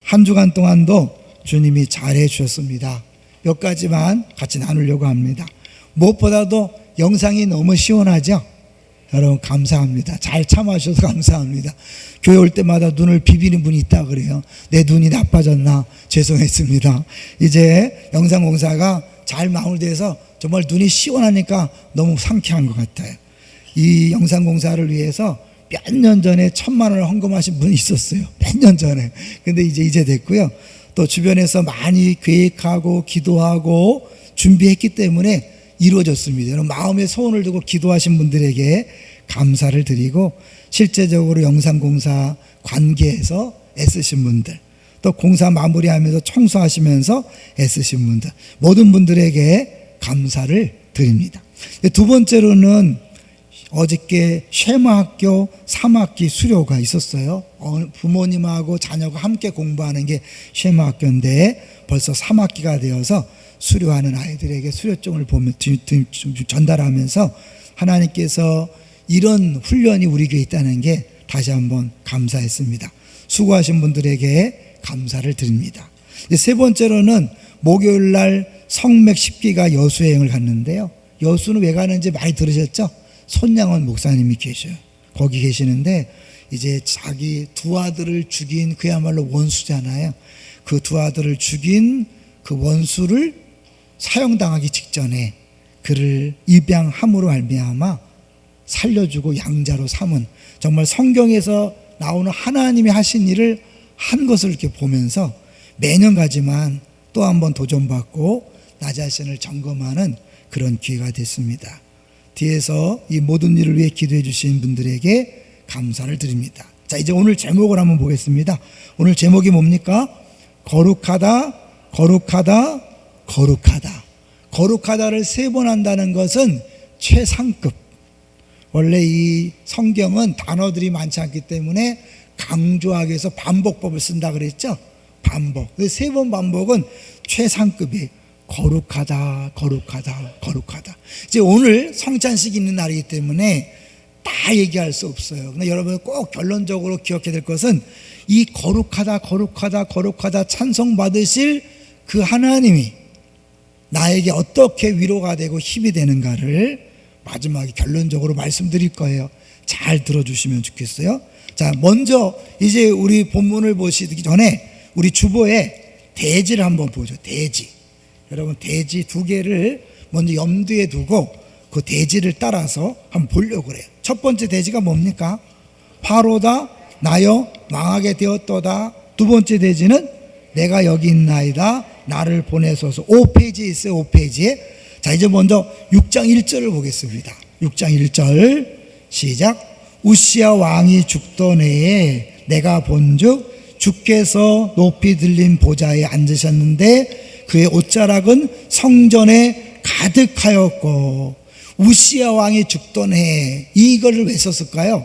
한 주간 동안도 주님이 잘해 주셨습니다. 몇 가지만 같이 나누려고 합니다. 무엇보다도 영상이 너무 시원하죠? 여러분 감사합니다. 잘 참아주셔서 감사합니다. 교회 올 때마다 눈을 비비는 분이 있다 그래요. 내 눈이 나빠졌나 죄송했습니다. 이제 영상 공사가 잘 마무리돼서 정말 눈이 시원하니까 너무 상쾌한 것 같아요. 이 영상 공사를 위해서 몇 년 전에 1,000만 원을 헌금하신 분이 있었어요. 몇 년 전에. 근데 이제 됐고요. 또 주변에서 많이 계획하고 기도하고 준비했기 때문에 이루어졌습니다. 여러분 마음의 소원을 두고 기도하신 분들에게 감사를 드리고, 실제적으로 영상공사 관계에서 애쓰신 분들, 또 공사 마무리하면서 청소하시면서 애쓰신 분들, 모든 분들에게 감사를 드립니다. 두 번째로는 어저께 쉐마학교 3학기 수료가 있었어요. 부모님하고 자녀가 함께 공부하는 게 쉐마학교인데 벌써 3학기가 되어서 수료하는 아이들에게 수료증을 전달하면서 하나님께서 이런 훈련이 우리 교회에 있다는 게 다시 한번 감사했습니다. 수고하신 분들에게 감사를 드립니다. 세 번째로는 목요일 날 성맥 10기가 여수여행을 갔는데요. 여수는 왜 가는지 많이 들으셨죠? 손양원 목사님이 계셔요. 거기 계시는데 이제 자기 두 아들을 죽인, 그야말로 원수잖아요. 그 두 아들을 죽인 그 원수를 사형당하기 직전에 그를 입양함으로 말미암아 살려주고 양자로 삼은, 정말 성경에서 나오는 하나님이 하신 일을 한 것을 이렇게 보면서 매년 가지만 또 한 번 도전받고 나 자신을 점검하는 그런 기회가 됐습니다. 뒤에서 이 모든 일을 위해 기도해 주신 분들에게 감사를 드립니다. 자, 이제 오늘 제목을 한번 보겠습니다. 오늘 제목이 뭡니까? 거룩하다, 거룩하다, 거룩하다. 거룩하다를 3번 한다는 것은 최상급. 원래 이 성경은 단어들이 많지 않기 때문에 강조하기 위해서 반복법을 쓴다 그랬죠? 반복. 3번 반복은 최상급이에요. 거룩하다, 거룩하다, 거룩하다. 이제 오늘 성찬식이 있는 날이기 때문에 다 얘기할 수 없어요. 근데 여러분 꼭 결론적으로 기억해야 될 것은 이 거룩하다, 거룩하다, 거룩하다 찬송 받으실 그 하나님이 나에게 어떻게 위로가 되고 힘이 되는가를 마지막에 결론적으로 말씀드릴 거예요. 잘 들어주시면 좋겠어요. 자, 먼저 이제 우리 본문을 보시기 전에 우리 주보에 대지를 한번 보죠. 대지. 여러분 대지 2개를 먼저 염두에 두고 그 대지를 따라서 한번 보려고 그래요. 첫 번째 대지가 뭡니까? 바로다 나여 망하게 되었도다. 두 번째 대지는 내가 여기 있나이다 나를 보내소서. 5페이지에 있어요. 5페이지에. 자, 이제 먼저 6장 1절을 보겠습니다. 6장 1절 시작. 우시야 왕이 죽던 해에 내가 본즉 주께서 높이 들린 보좌에 앉으셨는데 그의 옷자락은 성전에 가득하였고. 우시야 왕이 죽던 해, 이거를 왜 썼을까요?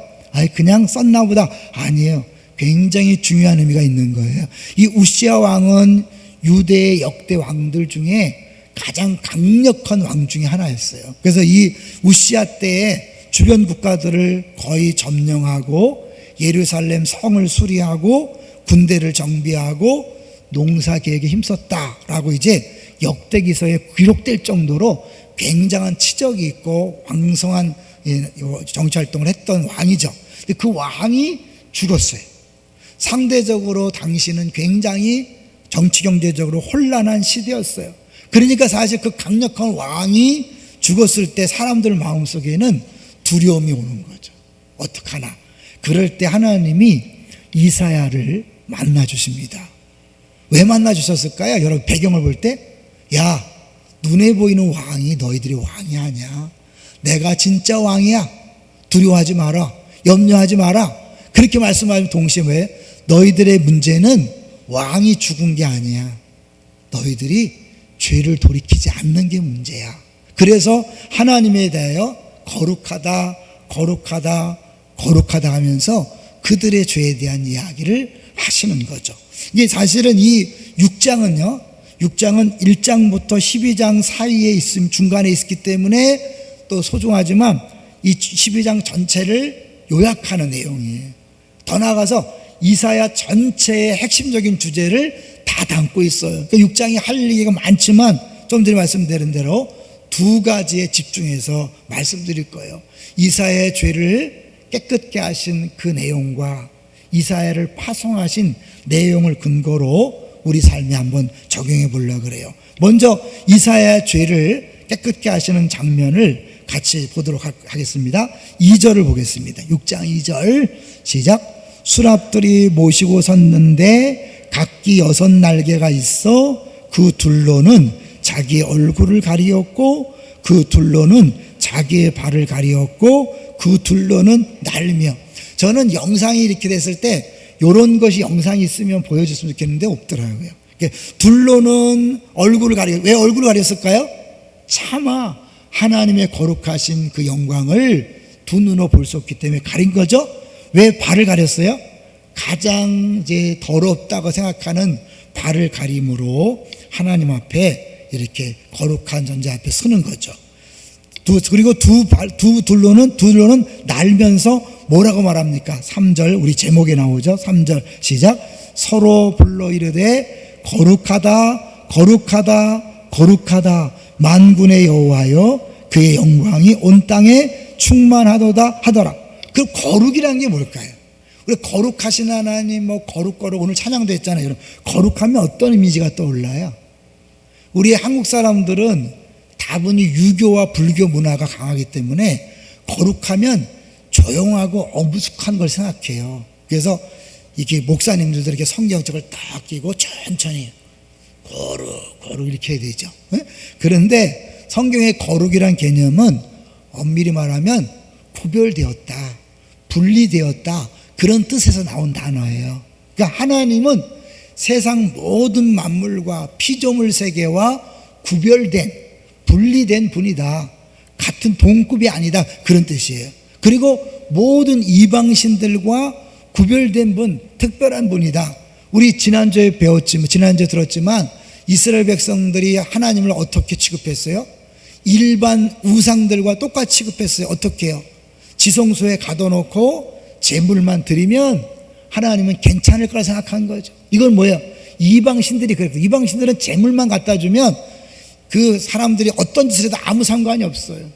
그냥 썼나 보다. 아니에요. 굉장히 중요한 의미가 있는 거예요. 이 우시야 왕은 유대의 역대 왕들 중에 가장 강력한 왕 중에 하나였어요. 그래서 이 우시야 때에 주변 국가들을 거의 점령하고 예루살렘 성을 수리하고 군대를 정비하고 농사 계획에 힘썼다라고 이제 역대기서에 기록될 정도로 굉장한 치적이 있고 왕성한 정치활동을 했던 왕이죠. 근데 그 왕이 죽었어요. 상대적으로 당시는 굉장히 정치 경제적으로 혼란한 시대였어요. 그러니까 사실 그 강력한 왕이 죽었을 때 사람들 마음속에는 두려움이 오는 거죠. 어떡하나. 그럴 때 하나님이 이사야를 만나 주십니다. 왜 만나 주셨을까요? 여러분 배경을 볼 때, 야, 눈에 보이는 왕이 너희들이 왕이 아니야. 내가 진짜 왕이야. 두려워하지 마라. 염려하지 마라. 그렇게 말씀하시면 동시에 왜? 너희들의 문제는 왕이 죽은 게 아니야. 너희들이 죄를 돌이키지 않는 게 문제야. 그래서 하나님에 대하여 거룩하다, 거룩하다, 거룩하다 하면서 그들의 죄에 대한 이야기를 하시는 거죠. 이게 사실은 이 6장은요, 6장은 1장부터 12장 사이에 있음, 중간에 있기 때문에 또 소중하지만 이 12장 전체를 요약하는 내용이에요. 더 나아가서 이사야 전체의 핵심적인 주제를 다 담고 있어요. 그러니까 6장이 할 얘기가 많지만 좀 전에 말씀드린 대로 두 가지에 집중해서 말씀드릴 거예요. 이사야의 죄를 깨끗게 하신 그 내용과 이사야를 파송하신 내용을 근거로 우리 삶에 한번 적용해 보려고 그래요. 먼저 이사야의 죄를 깨끗게 하시는 장면을 같이 보도록 하겠습니다. 2절을 보겠습니다. 6장 2절 시작. 수랍들이 모시고 섰는데 각기 6날개가 있어 그 둘로는 자기 얼굴을 가리었고 그 둘로는 자기의 발을 가리었고 그 둘로는 날며. 저는 영상이 이렇게 됐을 때 이런 것이 영상이 있으면 보여줬으면 좋겠는데 없더라고요. 둘로는 얼굴을 왜 얼굴을 가렸을까요? 차마 하나님의 거룩하신 그 영광을 두 눈으로 볼 수 없기 때문에 가린 거죠. 왜 발을 가렸어요? 가장 이제 더럽다고 생각하는 발을 가림으로 하나님 앞에 이렇게 거룩한 존재 앞에 서는 거죠. 그리고 둘로는 날면서 뭐라고 말합니까? 3절 우리 제목에 나오죠. 3절 시작. 서로 불러 이르되 거룩하다 거룩하다 거룩하다 만군의 여호와여 그의 영광이 온 땅에 충만하도다 하더라. 그 거룩이라는 게 뭘까요? 우리 거룩하신 하나님 거룩 오늘 찬양도 했잖아요. 여러분. 거룩하면 어떤 이미지가 떠올라요? 우리 한국 사람들은 다분히 유교와 불교 문화가 강하기 때문에 거룩하면 조용하고 엄숙한 걸 생각해요. 그래서 이렇게 목사님들도 이렇게 성경책을 딱 끼고 천천히 거룩 이렇게 해야 되죠. 그런데 성경의 거룩이란 개념은 엄밀히 말하면 구별되었다, 분리되었다 그런 뜻에서 나온 단어예요. 그러니까 하나님은 세상 모든 만물과 피조물 세계와 구별된 분리된 분이다. 같은 동급이 아니다. 그런 뜻이에요. 그리고 모든 이방신들과 구별된 분, 특별한 분이다. 우리 지난주에 들었지만 이스라엘 백성들이 하나님을 어떻게 취급했어요? 일반 우상들과 똑같이 취급했어요. 어떻게 해요? 지성소에 가둬놓고 제물만 드리면 하나님은 괜찮을 거라 생각한 거죠. 이건 뭐예요? 이방신들이 그랬어요. 이방신들은 제물만 갖다 주면 그 사람들이 어떤 짓을 해도 아무 상관이 없어요.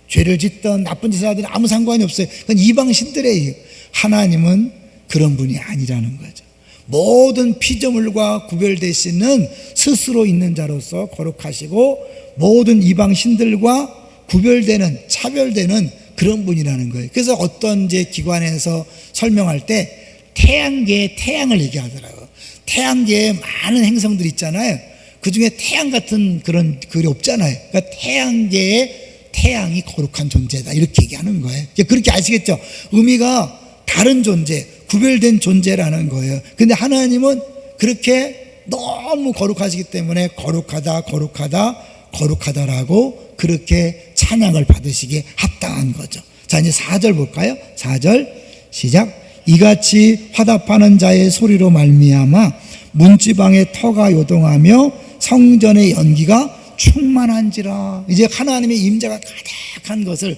죄를 짓던 나쁜 짓을 하든 아무 상관이 없어요. 그건 이방신들의. 하나님은 그런 분이 아니라는 거죠. 모든 피조물과 구별되시는 스스로 있는 자로서 거룩하시고 모든 이방신들과 구별되는 차별되는 그런 분이라는 거예요. 그래서 어떤 이제 기관에서 설명할 때 태양계의 태양을 얘기하더라고요. 태양계에 많은 행성들이 있잖아요. 그 중에 태양 같은 그런 글이 없잖아요. 그러니까 태양계의 태양이 거룩한 존재다 이렇게 얘기하는 거예요. 그렇게 아시겠죠? 의미가 다른 존재, 구별된 존재라는 거예요. 근데 하나님은 그렇게 너무 거룩하시기 때문에 거룩하다라고 그렇게 찬양을 받으시기에 합당한 거죠. 자, 이제 4절 볼까요? 4절 시작. 이같이 화답하는 자의 소리로 말미암아 문지방의 터가 요동하며 성전의 연기가 충만한지라. 이제 하나님의 임재가 가득한 것을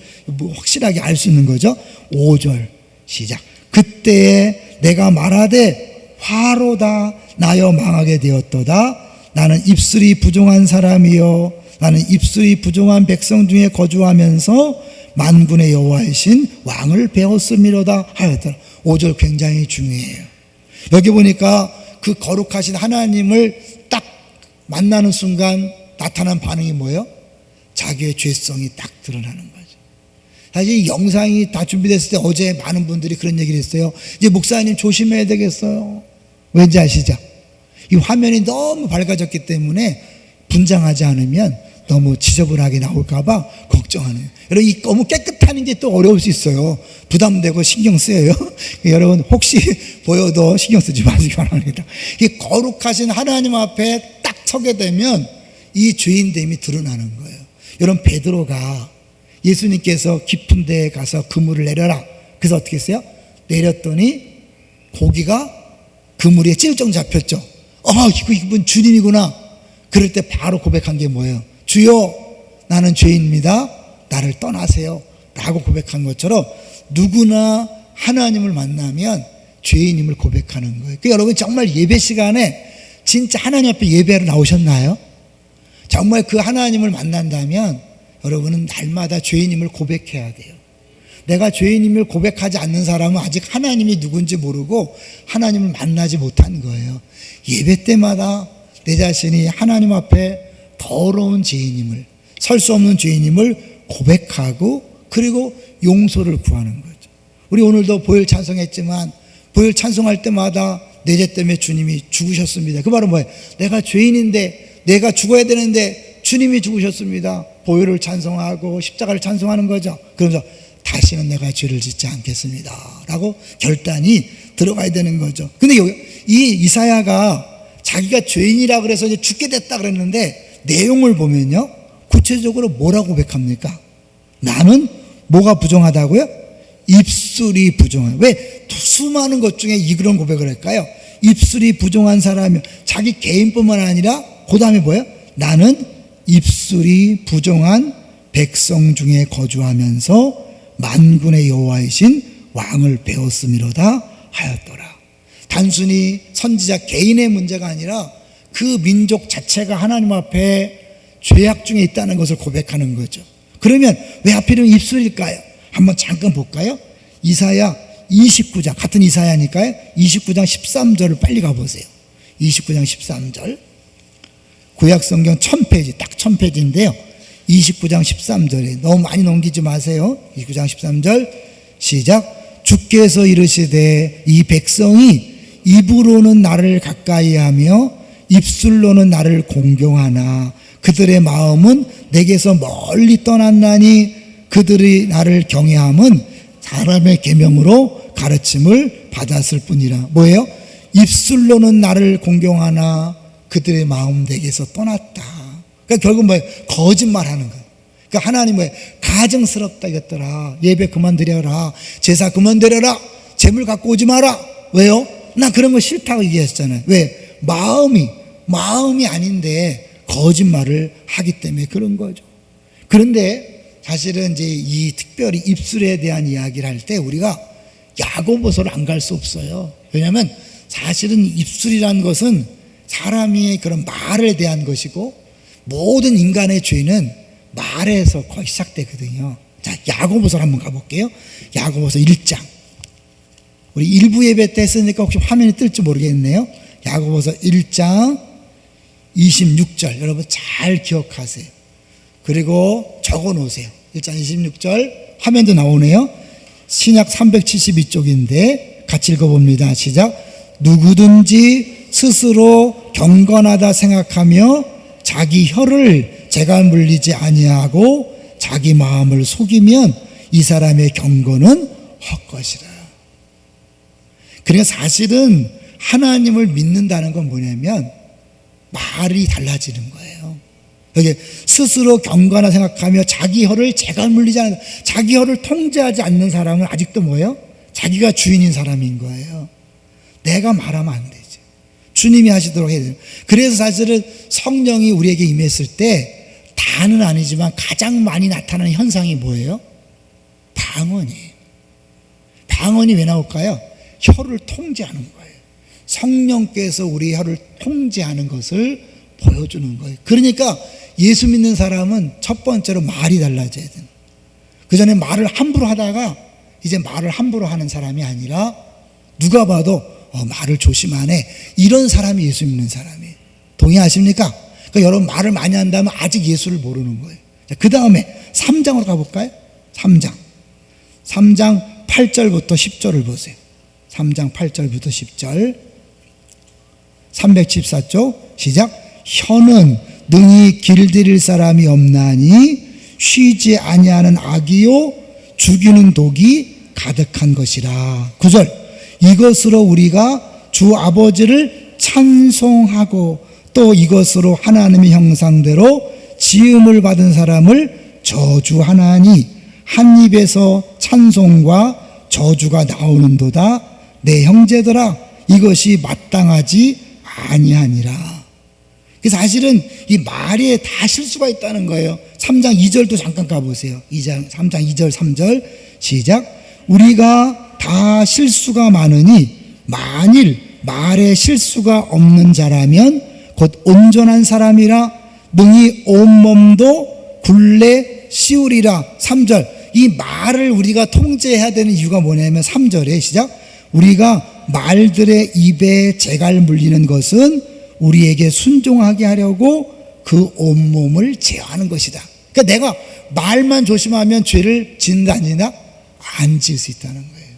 확실하게 알 수 있는 거죠. 5절 시작. 그때에 내가 말하되 화로다 나여 망하게 되었도다. 나는 입술이 부정한 사람이요 나는 입술이 부정한 백성 중에 거주하면서 만군의 여호와이신 왕을 배웠음이로다 하였더라. 5절 굉장히 중요해요. 여기 보니까 그 거룩하신 하나님을 딱 만나는 순간 나타난 반응이 뭐예요? 자기의 죄성이 딱 드러나는 거죠. 사실 이 영상이 다 준비됐을 때 어제 많은 분들이 그런 얘기를 했어요. 이제 목사님 조심해야 되겠어요. 왠지 아시죠? 이 화면이 너무 밝아졌기 때문에 분장하지 않으면 너무 지저분하게 나올까봐 걱정하는 거예요. 여러분, 이 너무 깨끗하는 게 또 어려울 수 있어요. 부담되고 신경 쓰여요. 여러분, 혹시 보여도 신경 쓰지 마시기 바랍니다. 이 거룩하신 하나님 앞에 딱 서게 되면 이 죄인됨이 드러나는 거예요. 여러분, 베드로가 예수님께서 깊은 데에 가서 그물을 내려라. 그래서 어떻게 했어요? 내렸더니 고기가 그물에 찔끔 잡혔죠. 이분 주님이구나. 그럴 때 바로 고백한 게 뭐예요? 주여, 나는 죄인입니다. 나를 떠나세요. 라고 고백한 것처럼 누구나 하나님을 만나면 죄인임을 고백하는 거예요. 그러니까 여러분 정말 예배 시간에 진짜 하나님 앞에 예배로 나오셨나요? 정말 그 하나님을 만난다면 여러분은 날마다 죄인임을 고백해야 돼요. 내가 죄인임을 고백하지 않는 사람은 아직 하나님이 누군지 모르고 하나님을 만나지 못한 거예요. 예배 때마다 내 자신이 하나님 앞에 더러운 죄인임을, 설 수 없는 죄인임을 고백하고 그리고 용서를 구하는 거죠. 우리 오늘도 보혈 찬송했지만 보혈 찬송할 때마다 내 죄 때문에 주님이 죽으셨습니다. 그 말은 뭐예요? 내가 죄인인데 내가 죽어야 되는데 주님이 죽으셨습니다. 보혈을 찬송하고 십자가를 찬송하는 거죠. 그러면서 다시는 내가 죄를 짓지 않겠습니다 라고 결단이 들어가야 되는 거죠. 근데 이 이사야가 자기가 죄인이라 그래서 이제 죽게 됐다 그랬는데 내용을 보면요, 구체적으로 뭐라고 고백합니까? 나는 뭐가 부정하다고요? 입술이 부정한. 왜 수많은 것 중에 이런 고백을 할까요? 입술이 부정한 사람이 자기 개인뿐만 아니라 그 다음에 뭐예요? 나는 입술이 부정한 백성 중에 거주하면서 만군의 여호와이신 왕을 배웠음이로다 하였더라. 단순히 선지자 개인의 문제가 아니라 그 민족 자체가 하나님 앞에 죄악 중에 있다는 것을 고백하는 거죠. 그러면 왜 하필이면 입술일까요? 한번 잠깐 볼까요? 이사야 29장, 같은 이사야니까요. 29장 13절을 빨리 가보세요. 29장 13절. 구약성경 1000페이지, 딱 1000페이지인데요. 29장 13절에 너무 많이 넘기지 마세요. 29장 13절 시작. 주께서 이르시되 이 백성이 입으로는 나를 가까이하며 입술로는 나를 공경하나 그들의 마음은 내게서 멀리 떠났나니 그들이 나를 경외함은 사람의 계명으로 가르침을 받았을 뿐이라. 뭐예요? 입술로는 나를 공경하나 그들의 마음 내게서 떠났다. 그러니까 결국 뭐예요? 거짓말하는 거예요. 그러니까 하나님 뭐예요? 가증스럽다 이랬더라. 예배 그만 드려라. 제사 그만 드려라. 재물 갖고 오지 마라. 왜요? 나 그런 거 싫다고 얘기했잖아요. 왜? 마음이 아닌데 거짓말을 하기 때문에 그런 거죠. 그런데 사실은 이제 이 특별히 입술에 대한 이야기를 할 때 우리가 야고보서를 안 갈 수 없어요. 왜냐하면 사실은 입술이라는 것은 사람의 그런 말에 대한 것이고 모든 인간의 죄는 말에서 거의 시작되거든요. 자, 야고보서를 한번 가볼게요. 야고보서 1장. 우리 일부 예배 때 했으니까 혹시 화면이 뜰지 모르겠네요. 야고보서 1장 26절 여러분 잘 기억하세요. 그리고 적어 놓으세요. 1장 26절 화면도 나오네요. 신약 372쪽인데 같이 읽어봅니다. 시작. 누구든지 스스로 경건하다 생각하며 자기 혀를 재가 물리지 아니하고 자기 마음을 속이면 이 사람의 경건은 헛것이라. 그러니까 사실은 하나님을 믿는다는 건 뭐냐면 말이 달라지는 거예요. 여기 스스로 경건하다 생각하며 자기 혀를 재가 물리지 않는, 자기 혀를 통제하지 않는 사람은 아직도 뭐예요? 자기가 주인인 사람인 거예요. 내가 말하면 안 되지. 주님이 하시도록 해야 돼요. 그래서 사실은 성령이 우리에게 임했을 때 다는 아니지만 가장 많이 나타나는 현상이 뭐예요? 방언이에요. 방언이 왜 나올까요? 혀를 통제하는 거예요. 성령께서 우리 혀를 통제하는 것을 보여주는 거예요. 그러니까 예수 믿는 사람은 첫 번째로 말이 달라져야 돼요. 그 전에 말을 함부로 하다가 이제 말을 함부로 하는 사람이 아니라 누가 봐도 말을 조심하네, 이런 사람이 예수 믿는 사람이에요. 동의하십니까? 그러니까 여러분 말을 많이 한다면 아직 예수를 모르는 거예요. 그 다음에 3장으로 가볼까요? 3장 8절부터 10절을 보세요. 3장 8절부터 10절 374쪽 시작. 혀는 능히 길들일 사람이 없나니 쉬지 아니하는 악이요 죽이는 독이 가득한 것이라. 9절 이것으로 우리가 주 아버지를 찬송하고 또 이것으로 하나님의 형상대로 지음을 받은 사람을 저주하나니 한 입에서 찬송과 저주가 나오는도다. 내 형제들아 이것이 마땅하지 아니하니라. 사실은 이 말에 다 실수가 있다는 거예요. 3장 2절도 잠깐 가보세요. 3장 2절 3절 시작. 우리가 다 실수가 많으니 만일 말에 실수가 없는 자라면 곧 온전한 사람이라 능히 온몸도 굴레 씌우리라. 3절. 이 말을 우리가 통제해야 되는 이유가 뭐냐면 3절에 시작. 우리가 말들의 입에 재갈 물리는 것은 우리에게 순종하게 하려고 그 온몸을 제어하는 것이다. 그러니까 내가 말만 조심하면 죄를 짓는다 안 짓는다? 안 지을 수 있다는 거예요.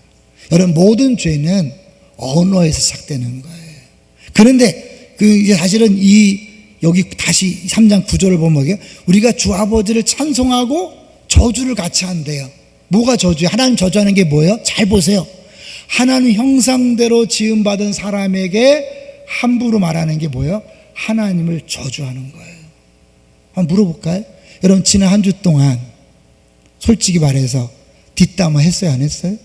여러분, 모든 죄는 언어에서 시작되는 거예요. 그런데 이제 사실은 여기 다시 3장 9절을 보면 우리가 주 아버지를 찬송하고 저주를 같이 한대요. 뭐가 저주예요? 하나님 저주하는 게 뭐예요? 잘 보세요. 하나님 형상대로 지음받은 사람에게 함부로 말하는 게 뭐예요? 하나님을 저주하는 거예요. 한번 물어볼까요? 여러분, 지난 한 주 동안 솔직히 말해서 뒷담화 했어요, 안 했어요?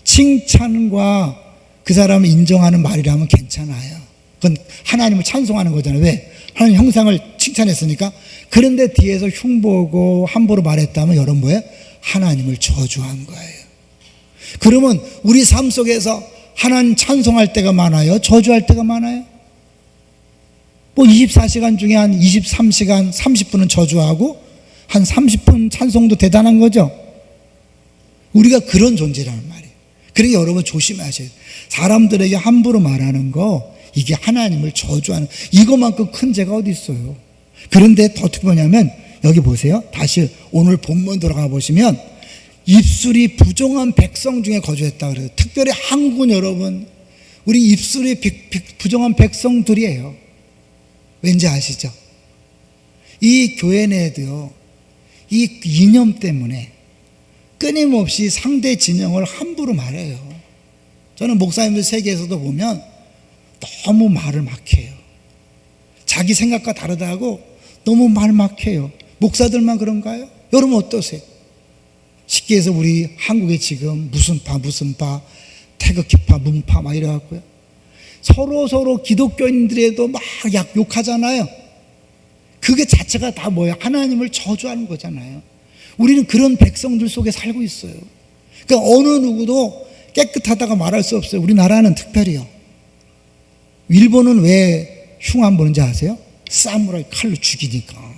칭찬과 그 사람을 인정하는 말이라면 괜찮아요. 그건 하나님을 찬송하는 거잖아요. 왜? 하나님 형상을 칭찬했으니까. 그런데 뒤에서 흉보고 함부로 말했다면 여러분 뭐예요? 하나님을 저주한 거예요. 그러면 우리 삶 속에서 하나님 찬송할 때가 많아요? 저주할 때가 많아요? 24시간 중에 한 23시간 30분은 저주하고 한 30분 찬송도 대단한 거죠. 우리가 그런 존재라는 말이에요. 그러니까 여러분 조심하셔야 돼요. 사람들에게 함부로 말하는 거, 이게 하나님을 저주하는, 이것만큼 큰 죄가 어디 있어요. 그런데 더 어떻게 보냐면 여기 보세요. 다시 오늘 본문 들어가 보시면 입술이 부정한 백성 중에 거주했다 그래요. 특별히 한국은 여러분, 우리 입술이 부정한 백성들이에요. 왠지 아시죠? 이 교회 내에도요, 이 이념 때문에 끊임없이 상대 진영을 함부로 말해요. 저는 목사님들 세계에서도 보면 너무 말을 막 해요. 자기 생각과 다르다고 너무 말 막 해요. 목사들만 그런가요? 여러분 어떠세요? 쉽게 해서 우리 한국에 지금 무슨 파, 태극기파, 문파 막 이래갖고요. 서로 기독교인들에도 막 욕하잖아요. 그게 자체가 다 뭐예요? 하나님을 저주하는 거잖아요. 우리는 그런 백성들 속에 살고 있어요. 그러니까 어느 누구도 깨끗하다고 말할 수 없어요. 우리나라는 특별히요. 일본은 왜 흉안 보는지 아세요? 사무라이 칼로 죽이니까.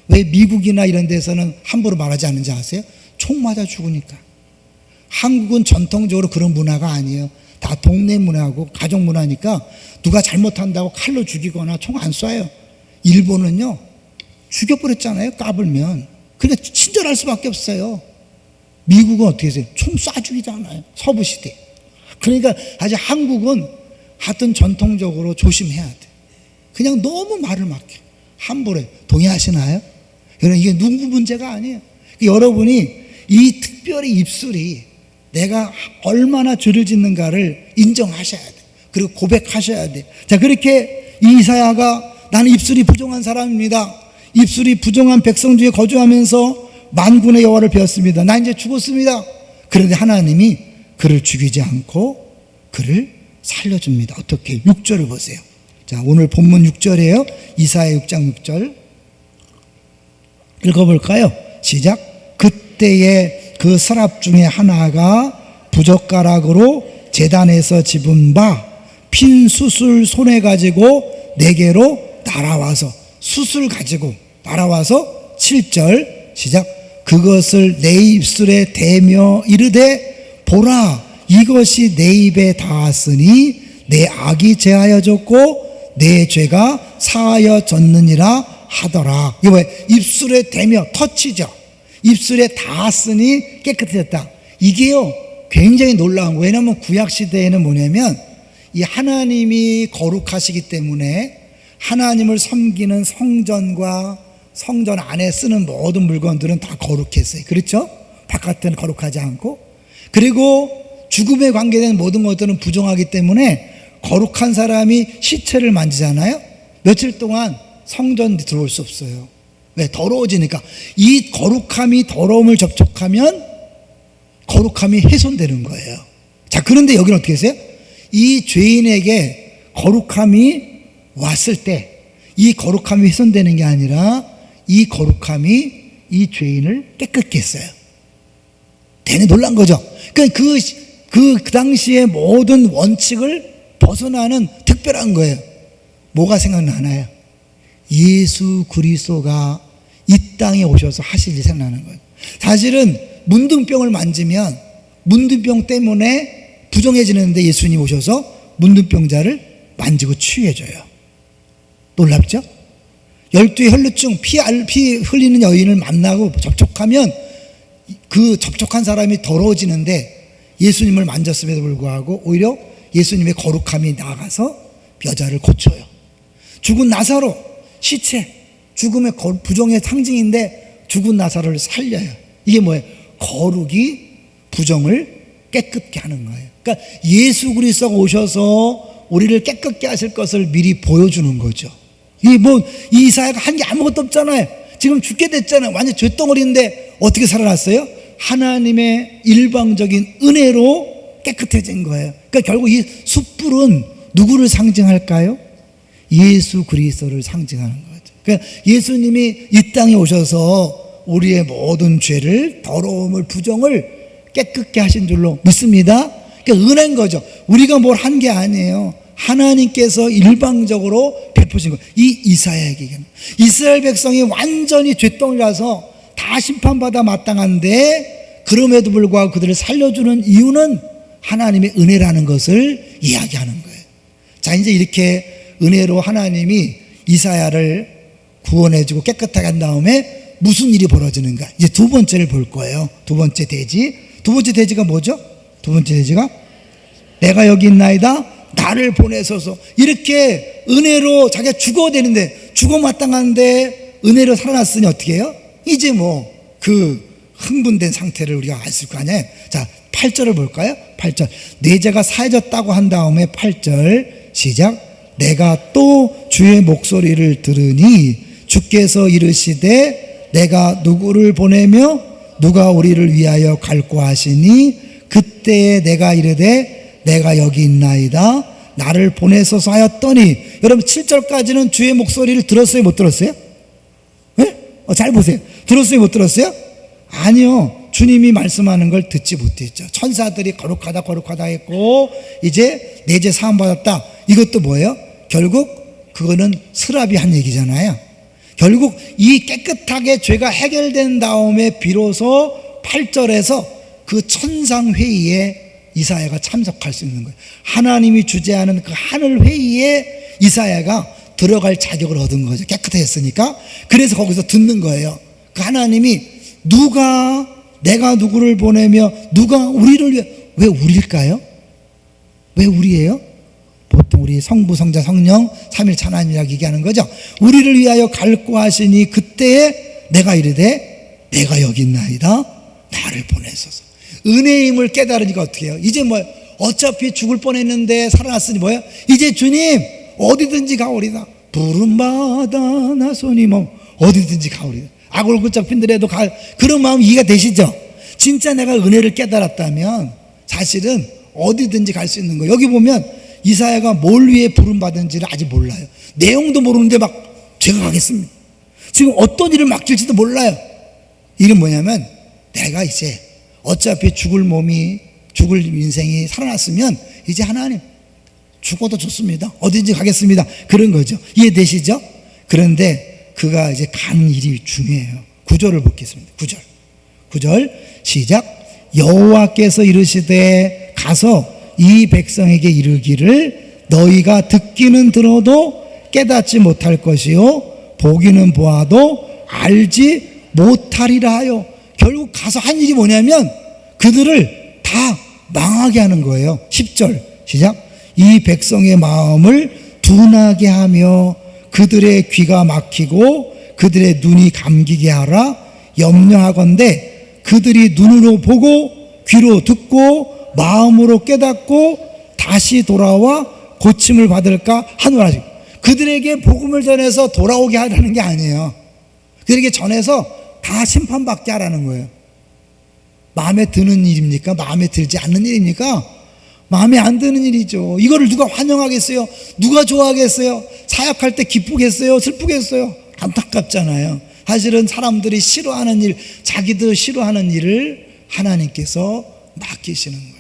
왜 미국이나 이런 데서는 함부로 말하지 않는지 아세요? 총 맞아 죽으니까. 한국은 전통적으로 그런 문화가 아니에요. 다 동네 문화고 가족 문화니까 누가 잘못한다고 칼로 죽이거나 총 안 쏴요. 일본은요, 죽여버렸잖아요, 까불면. 그러니까 친절할 수밖에 없어요. 미국은 어떻게 해서요? 총 쏴 죽이잖아요, 서부시대. 그러니까 아직 한국은 하여튼 전통적으로 조심해야 돼. 그냥 너무 말을 막 해. 함부로 해. 동의하시나요? 여러분, 이게 누구 문제가 아니에요. 여러분이 이 특별히 입술이 내가 얼마나 죄를 짓는가를 인정하셔야 돼. 그리고 고백하셔야 돼. 자, 그렇게 이사야가 나는 입술이 부정한 사람입니다. 입술이 부정한 백성 중에 거주하면서 만군의 여호와를 배웠습니다. 나 이제 죽었습니다. 그런데 하나님이 그를 죽이지 않고 그를 살려줍니다. 어떻게? 6절을 보세요. 자, 오늘 본문 6절이에요. 이사야 6장 6절 읽어볼까요? 시작. 그때에 그 서랍 중에 하나가 부젓가락으로 제단에서 집은 바 핀 숯을 손에 가지고 내게로 날아와서, 숯을 가지고 날아와서 7절 시작. 그것을 내 입술에 대며 이르되 보라, 이것이 내 입에 닿았으니 내 악이 제하여졌고 내 죄가 사하여졌느니라 하더라. 이거 뭐예요? 입술에 대며, 터치죠. 입술에 닿았으니 깨끗해졌다. 이게요 굉장히 놀라운 거예요. 왜냐하면 구약시대에는 뭐냐면 이 하나님이 거룩하시기 때문에 하나님을 섬기는 성전과 성전 안에 쓰는 모든 물건들은 다 거룩했어요. 그렇죠? 바깥에는 거룩하지 않고. 그리고 죽음에 관계된 모든 것들은 부정하기 때문에 거룩한 사람이 시체를 만지잖아요. 며칠 동안 성전 들어올 수 없어요. 왜? 더러워지니까. 이 거룩함이 더러움을 접촉하면 거룩함이 훼손되는 거예요. 자, 그런데 여기는 어떻게 했어요? 이 죄인에게 거룩함이 왔을 때 이 거룩함이 훼손되는 게 아니라 이 거룩함이 이 죄인을 깨끗게 했어요. 대단히 놀란 거죠. 그러니까 그 그 당시의 모든 원칙을 벗어나는 특별한 거예요. 뭐가 생각나나요? 예수 그리스도가 이 땅에 오셔서 하실 일이 생각나는 거예요. 사실은 문둥병을 만지면 문둥병 때문에 부정해지는데 예수님 오셔서 문둥병자를 만지고 치유해줘요. 놀랍죠? 12의 혈루증, 피 흘리는 여인을 만나고 접촉하면 그 접촉한 사람이 더러워지는데 예수님을 만졌음에도 불구하고 오히려 예수님의 거룩함이 나아가서 여자를 고쳐요. 죽은 나사로, 시체, 죽음의 부정의 상징인데 죽은 나사로를 살려요. 이게 뭐예요? 거룩이 부정을 깨끗게 하는 거예요. 그러니까 예수 그리스도가 오셔서 우리를 깨끗게 하실 것을 미리 보여주는 거죠. 이 이사야가 한 게 아무것도 없잖아요. 지금 죽게 됐잖아요. 완전 쇳덩어리인데 어떻게 살아났어요? 하나님의 일방적인 은혜로 깨끗해진 거예요. 그러니까 결국 이 숯불은 누구를 상징할까요? 예수 그리스도를 상징하는 거죠. 그러니까 예수님이 이 땅에 오셔서 우리의 모든 죄를, 더러움을, 부정을 깨끗게 하신 줄로 믿습니다. 그러니까 은혜인 거죠. 우리가 뭘 한 게 아니에요. 하나님께서 일방적으로 베푸신 거예요. 이 이사야에게. 이스라엘 백성이 완전히 쇳덩이라서 다 심판받아 마땅한데 그럼에도 불구하고 그들을 살려주는 이유는 하나님의 은혜라는 것을 이야기하는 거예요. 자, 이제 이렇게 은혜로 하나님이 이사야를 구원해주고 깨끗하게 한 다음에 무슨 일이 벌어지는가? 이제 두 번째를 볼 거예요. 두 번째 대지. 두 번째 대지가 뭐죠? 두 번째 대지가 내가 여기 있나이다. 나를 보내소서. 이렇게 은혜로 자기가 죽어야 되는데 죽어 마땅한데 은혜로 살아났으니 어떻게 해요? 이제 그 흥분된 상태를 우리가 알 수 있을 거 아니에요. 자, 8절을 볼까요? 8절. 내 죄가 사해졌다고 한 다음에 8절 시작. 내가 또 주의 목소리를 들으니 주께서 이르시되 내가 누구를 보내며 누가 우리를 위하여 갈고 하시니 그때에 내가 이르되 내가 여기 있나이다. 나를 보내소서 하였더니, 여러분 7절까지는 주의 목소리를 들었어요? 못 들었어요? 네? 잘 보세요. 들었어요? 못 들었어요? 아니요. 주님이 말씀하는 걸 듣지 못했죠. 천사들이 거룩하다 거룩하다 했고 이제 내 죄 사함 받았다. 이것도 뭐예요? 결국 그거는 스랍이 한 얘기잖아요. 결국 이 깨끗하게 죄가 해결된 다음에 비로소 8절에서 그 천상회의에 이사야가 참석할 수 있는 거예요. 하나님이 주재하는 그 하늘 회의에 이사야가 들어갈 자격을 얻은 거죠. 깨끗했으니까. 그래서 거기서 듣는 거예요. 그 하나님이 내가 누구를 보내며 누가 우리를 위해, 왜 우리일까요? 왜 우리예요? 보통 우리 성부, 성자, 성령 삼일체 하나님이라고 얘기하는 거죠. 우리를 위하여 갈고 하시니 그때에 내가 이르되 내가 여기 있나이다. 나를 보내소서. 은혜임을 깨달으니까 어떻게 해요? 이제 어차피 죽을 뻔했는데 살아났으니 뭐예요? 이제 주님 어디든지 가오리다. 부름받아 나서니 어디든지 가오리다. 악을 잡힌들에도 그런 마음 이해가 되시죠? 진짜 내가 은혜를 깨달았다면 사실은 어디든지 갈 수 있는 거예요. 여기 보면 이사야가 뭘 위해 부름받은지를 아직 몰라요. 내용도 모르는데 제가 가겠습니다. 지금 어떤 일을 맡길지도 몰라요. 이게 뭐냐면 내가 이제 어차피 죽을 인생이 살아났으면 이제 하나님 죽어도 좋습니다. 어디든지 가겠습니다. 그런 거죠. 이해되시죠? 그런데 그가 이제 가는 일이 중요해요. 9절을 보겠습니다. 9절 시작. 여호와께서 이르시되 가서 이 백성에게 이르기를 너희가 듣기는 들어도 깨닫지 못할 것이요 보기는 보아도 알지 못하리라 하여. 결국 가서 한 일이 뭐냐면 그들을 다 망하게 하는 거예요. 10절 시작. 이 백성의 마음을 둔하게 하며 그들의 귀가 막히고 그들의 눈이 감기게 하라. 염려하건대 그들이 눈으로 보고 귀로 듣고 마음으로 깨닫고 다시 돌아와 고침을 받을까 하노라. 그들에게 복음을 전해서 돌아오게 하라는 게 아니에요. 그들에게 전해서 다 심판받게 하라는 거예요. 마음에 드는 일입니까? 마음에 들지 않는 일입니까? 마음에 안 드는 일이죠. 이거를 누가 환영하겠어요? 누가 좋아하겠어요? 사역할 때 기쁘겠어요? 슬프겠어요? 안타깝잖아요. 사실은 사람들이 싫어하는 일, 자기도 싫어하는 일을 하나님께서 맡기시는 거예요.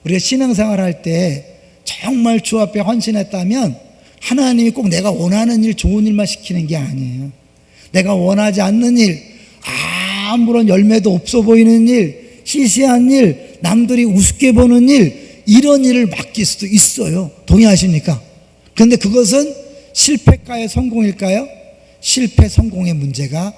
우리가 신앙생활 할 때 정말 주 앞에 헌신했다면 하나님이 꼭 내가 원하는 일, 좋은 일만 시키는 게 아니에요. 내가 원하지 않는 일, 아무런 열매도 없어 보이는 일, 시시한 일, 남들이 우습게 보는 일, 이런 일을 맡길 수도 있어요. 동의하십니까? 그런데 그것은 실패일까요? 성공일까요? 실패, 성공의 문제가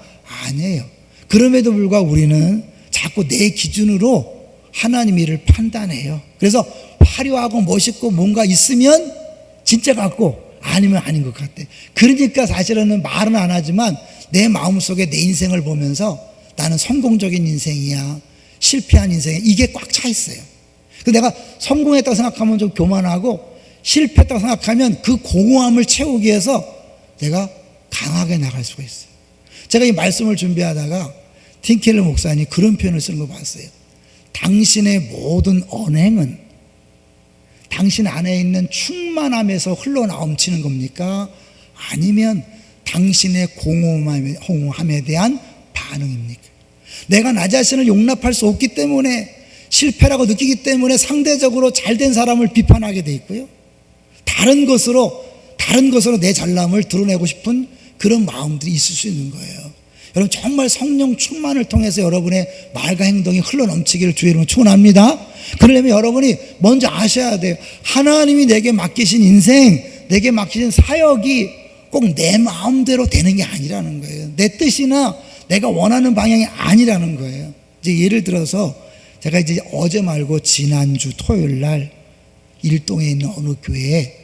아니에요. 그럼에도 불구하고 우리는 자꾸 내 기준으로 하나님 일을 판단해요. 그래서 화려하고 멋있고 뭔가 있으면 진짜 같고 아니면 아닌 것 같아. 그러니까 사실은 말은 안 하지만 내 마음속에 내 인생을 보면서 나는 성공적인 인생이야, 실패한 인생이야, 이게 꽉 차 있어요. 그래서 내가 성공했다고 생각하면 좀 교만하고 실패했다고 생각하면 그 공허함을 채우기 위해서 내가 강하게 나갈 수가 있어요. 제가 이 말씀을 준비하다가 팀켈러 목사님 그런 표현을 쓰는 거 봤어요. 당신의 모든 언행은 당신 안에 있는 충만함에서 흘러넘치는 겁니까? 아니면 당신의 공허함에 대한 반응입니까? 내가 나 자신을 용납할 수 없기 때문에, 실패라고 느끼기 때문에 상대적으로 잘된 사람을 비판하게 돼 있고요, 다른 것으로 내 잘남을 드러내고 싶은 그런 마음들이 있을 수 있는 거예요. 여러분, 정말 성령 충만을 통해서 여러분의 말과 행동이 흘러넘치기를 주의 이름으로 축원합니다. 그러려면 여러분이 먼저 아셔야 돼요. 하나님이 내게 맡기신 인생, 내게 맡기신 사역이 꼭 내 마음대로 되는 게 아니라는 거예요. 내 뜻이나 내가 원하는 방향이 아니라는 거예요. 이제 예를 들어서 제가 이제 어제 말고 지난주 토요일 날 일동에 있는 어느 교회에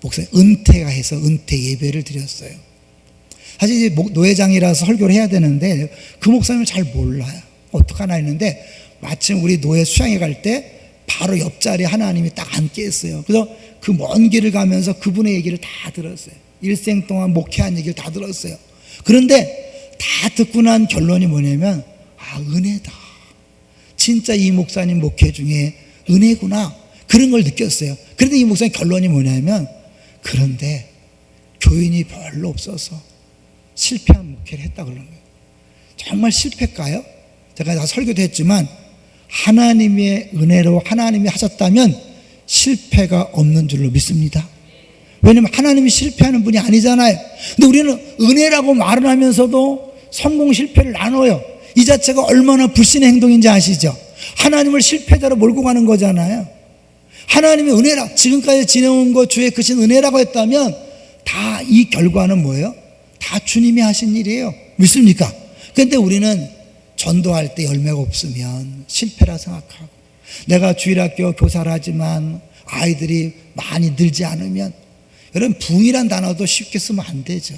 목사님 은퇴가 해서 은퇴 예배를 드렸어요. 사실 이제 노회장이라서 설교를 해야 되는데 그 목사님을 잘 몰라요. 어떡하나 했는데 마침 우리 노회 수양회 갈 때 바로 옆자리에 하나님이 딱 앉게 했어요. 그래서 그 먼 길을 가면서 그분의 얘기를 다 들었어요. 일생 동안 목회한 얘기를 다 들었어요. 그런데 다 듣고 난 결론이 뭐냐면, 은혜다. 진짜 이 목사님 목회 중에 은혜구나. 그런 걸 느꼈어요. 그런데 이 목사님 결론이 뭐냐면, 그런데 교인이 별로 없어서 실패한 목회를 했다 그러는 거예요. 정말 실패일까요? 제가 다 설교도 했지만 하나님의 은혜로 하나님이 하셨다면 실패가 없는 줄로 믿습니다. 왜냐하면 하나님이 실패하는 분이 아니잖아요. 근데 우리는 은혜라고 말을 하면서도 성공 실패를 나눠요. 이 자체가 얼마나 불신의 행동인지 아시죠? 하나님을 실패자로 몰고 가는 거잖아요. 하나님의 은혜라, 지금까지 지내온 거 주의 크신 은혜라고 했다면 다 이 결과는 뭐예요? 다 주님이 하신 일이에요. 믿습니까? 그런데 우리는 전도할 때 열매가 없으면 실패라 생각하고, 내가 주일학교 교사를 하지만 아이들이 많이 늘지 않으면, 여러분 부흥이란 단어도 쉽게 쓰면 안 되죠.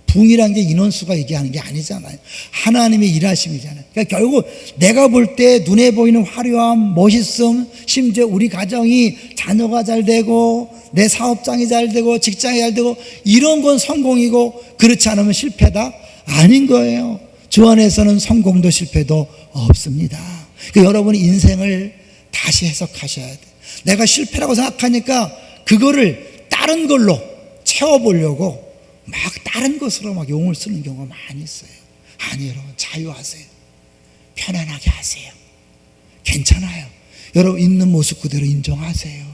부흥이란 게 인원수가 얘기하는 게 아니잖아요. 하나님의 일하심이잖아요. 그러니까 결국 내가 볼 때 눈에 보이는 화려함, 멋있음, 심지어 우리 가정이 자녀가 잘 되고 내 사업장이 잘 되고 직장이 잘 되고 이런 건 성공이고, 그렇지 않으면 실패다? 아닌 거예요. 주 안에서는 성공도 실패도 없습니다. 그러니까 여러분이 인생을 다시 해석하셔야 돼요. 내가 실패라고 생각하니까 그거를 다른 걸로 채워보려고 막 다른 것으로 막 용을 쓰는 경우가 많이 있어요. 아니, 여러분 자유하세요. 편안하게 하세요. 괜찮아요. 여러분 있는 모습 그대로 인정하세요.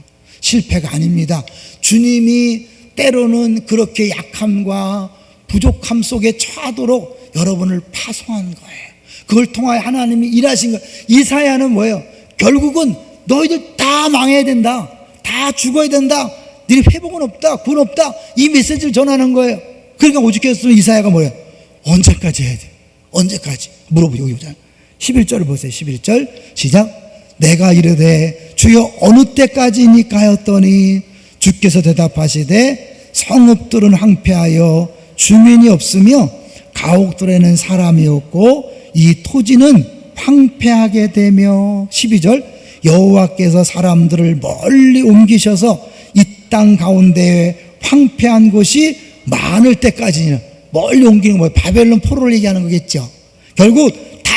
실패가 아닙니다. 주님이 때로는 그렇게 약함과 부족함 속에 처하도록 여러분을 파송한 거예요. 그걸 통하여 하나님이 일하신 거예요. 이사야는 뭐예요? 결국은 너희들 다 망해야 된다, 다 죽어야 된다, 너희 회복은 없다, 구원 없다, 이 메시지를 전하는 거예요. 그러니까 오죽했으면 이사야가 뭐예요? 언제까지 해야 돼? 언제까지? 물어보죠. 11절을 보세요. 11절 시작. 내가 이르되 주여 어느 때까지니까 하였더니 주께서 대답하시되 성읍들은 황폐하여 주민이 없으며 가옥들에는 사람이 없고 이 토지는 황폐하게 되며, 12절 여호와께서 사람들을 멀리 옮기셔서 이 땅 가운데에 황폐한 곳이 많을 때까지는, 멀리 옮기는 거예요. 바벨론 포로를 얘기하는 거겠죠. 결국 다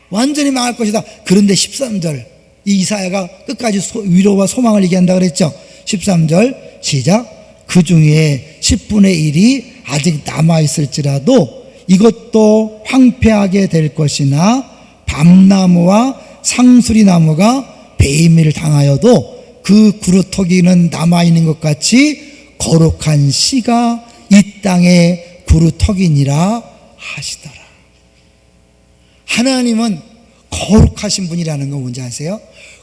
완전히 망할 것이다. 그런데 13절 이 이사야가 끝까지 위로와 소망을 얘기한다 그랬죠. 13절 시작. 그 중에 10분의 1이 아직 남아있을지라도 이것도 황폐하게 될 것이나 밤나무와 상수리나무가 배임을 당하여도 그 구루터기는 남아있는 것 같이 거룩한 씨가 이 땅에 구루터기니라 하시더라. 하나님은 거룩하신 분이라는 거 뭔지 아세요?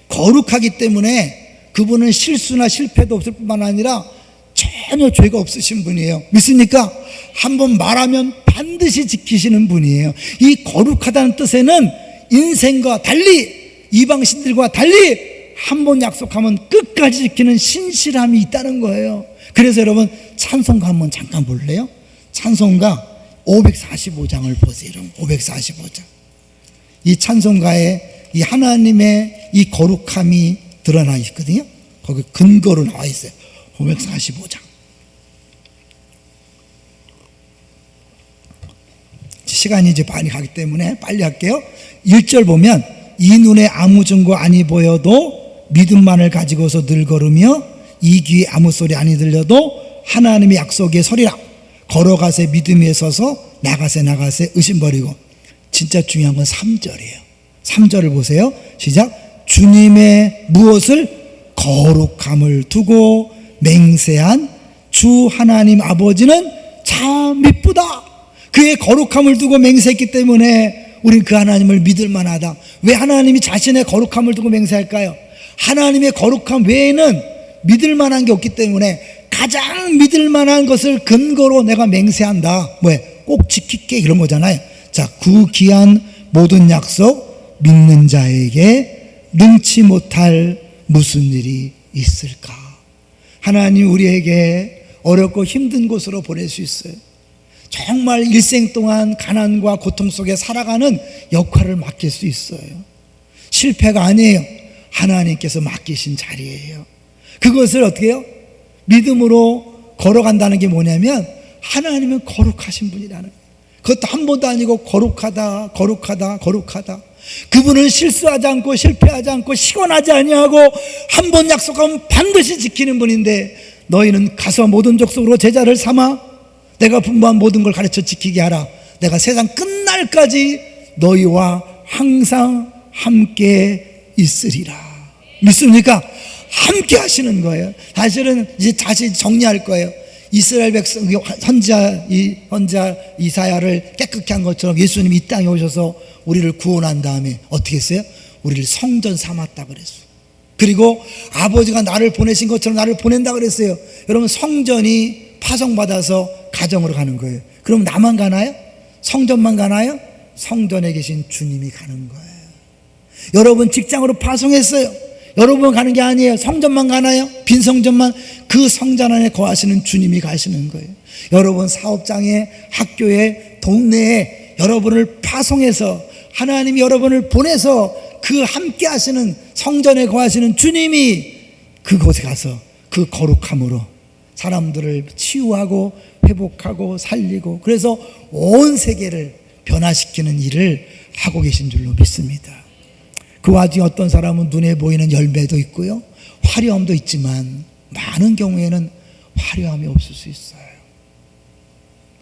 거룩하기 때문에 그분은 실수나 실패도 없을 뿐만 아니라 전혀 죄가 없으신 분이에요. 믿습니까? 한번 말하면 반드시 지키시는 분이에요. 이 거룩하다는 뜻에는 인생과 달리, 이방신들과 달리 한번 약속하면 끝까지 지키는 신실함이 있다는 거예요. 그래서 여러분 찬송가 한번 잠깐 볼래요? 찬송가 545장을 보세요. 여러분 545장. 이 찬송가에 이 하나님의 이 거룩함이 드러나 있거든요. 거기 근거로 나와 있어요. 545장. 시간이 이제 많이 가기 때문에 빨리 할게요. 1절 보면 이 눈에 아무 증거 아니 보여도 믿음만을 가지고서 늘 걸으며 이 귀에 아무 소리 아니 들려도 하나님의 약속에 서리라. 걸어가세 믿음 위에 서서 나가세 의심 버리고. 진짜 중요한 건 3절이에요. 3절을 보세요. 시작. 주님의 무엇을 거룩함을 두고 맹세한 주 하나님 아버지는 참 미쁘다. 그의 거룩함을 두고 맹세했기 때문에 우리는 그 하나님을 믿을 만하다. 왜 하나님이 자신의 거룩함을 두고 맹세할까요? 하나님의 거룩함 외에는 믿을 만한 게 없기 때문에 가장 믿을 만한 것을 근거로 내가 맹세한다. 왜? 꼭 지킬게 이런 거잖아요. 자, 그 귀한 모든 약속 믿는 자에게 능치 못할 무슨 일이 있을까? 하나님 우리에게 어렵고 힘든 곳으로 보낼 수 있어요. 정말 일생 동안 가난과 고통 속에 살아가는 역할을 맡길 수 있어요. 실패가 아니에요. 하나님께서 맡기신 자리예요. 그것을 어떻게 해요? 믿음으로 걸어간다는 게 뭐냐면 하나님은 거룩하신 분이라는 거예요. 그것도 한 번도 아니고 거룩하다. 그분은 실수하지 않고 실패하지 않고 시건하지 아니하고 한 번 약속하면 반드시 지키는 분인데 너희는 가서 모든 족속으로 제자를 삼아 내가 분부한 모든 걸 가르쳐 지키게 하라. 내가 세상 끝날까지 너희와 항상 함께 있으리라. 믿습니까? 함께 하시는 거예요. 사실은 이제 다시 정리할 거예요. 이스라엘 백성 선지자 이사야를 깨끗게 한 것처럼 예수님이 이 땅에 오셔서 우리를 구원한 다음에 어떻게 했어요? 우리를 성전 삼았다 그랬어요. 그리고 아버지가 나를 보내신 것처럼 나를 보낸다 그랬어요. 여러분 성전이 파송받아서 가정으로 가는 거예요. 그럼 나만 가나요? 성전만 가나요? 성전에 계신 주님이 가는 거예요. 여러분 직장으로 파송했어요. 여러분 가는 게 아니에요. 성전만 가나요? 빈 성전만. 그 성전 안에 거하시는 주님이 가시는 거예요. 여러분 사업장에, 학교에, 동네에 여러분을 파송해서 하나님이 여러분을 보내서 그 함께 하시는 성전에 거하시는 주님이 그곳에 가서 그 거룩함으로 사람들을 치유하고 회복하고 살리고 그래서 온 세계를 변화시키는 일을 하고 계신 줄로 믿습니다. 그 와중에 어떤 사람은 눈에 보이는 열매도 있고요, 화려함도 있지만 많은 경우에는 화려함이 없을 수 있어요.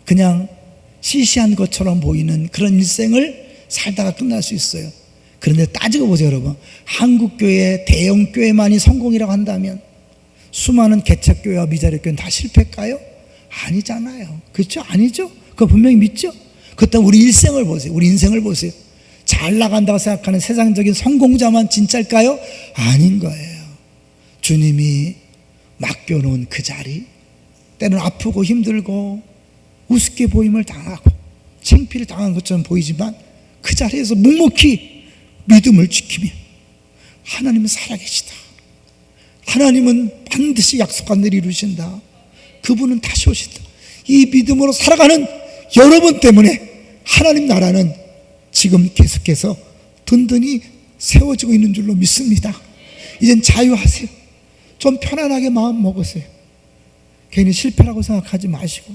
그냥 시시한 것처럼 보이는 그런 일생을 살다가 끝날 수 있어요. 그런데 따지고 보세요, 여러분. 한국교회 대형 교회만이 성공이라고 한다면 수많은 개척교회와 미자립교회는 다 실패일까요? 아니잖아요. 그렇죠? 아니죠? 그거 분명히 믿죠? 그렇다면 우리 일생을 보세요. 우리 인생을 보세요. 잘 나간다고 생각하는 세상적인 성공자만 진짜일까요? 아닌 거예요. 주님이 맡겨놓은 그 자리, 때는 아프고 힘들고 우습게 보임을 당하고 창피를 당한 것처럼 보이지만 그 자리에서 묵묵히 믿음을 지키며 하나님은 살아계시다. 하나님은 반드시 약속한 일을 이루신다. 그분은 다시 오신다. 이 믿음으로 살아가는 여러분 때문에 하나님 나라는 지금 계속해서 든든히 세워지고 있는 줄로 믿습니다. 이젠 자유하세요. 좀 편안하게 마음 먹으세요. 괜히 실패라고 생각하지 마시고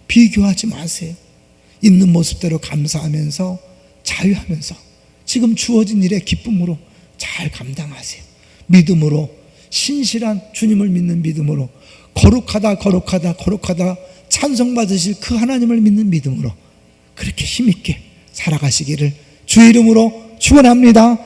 비교하지 마세요. 있는 모습대로 감사하면서 자유하면서 지금 주어진 일에 기쁨으로 잘 감당하세요. 믿음으로, 신실한 주님을 믿는 믿음으로, 거룩하다 찬송받으실 그 하나님을 믿는 믿음으로 그렇게 힘있게 살아가시기를 주의 이름으로 축원합니다.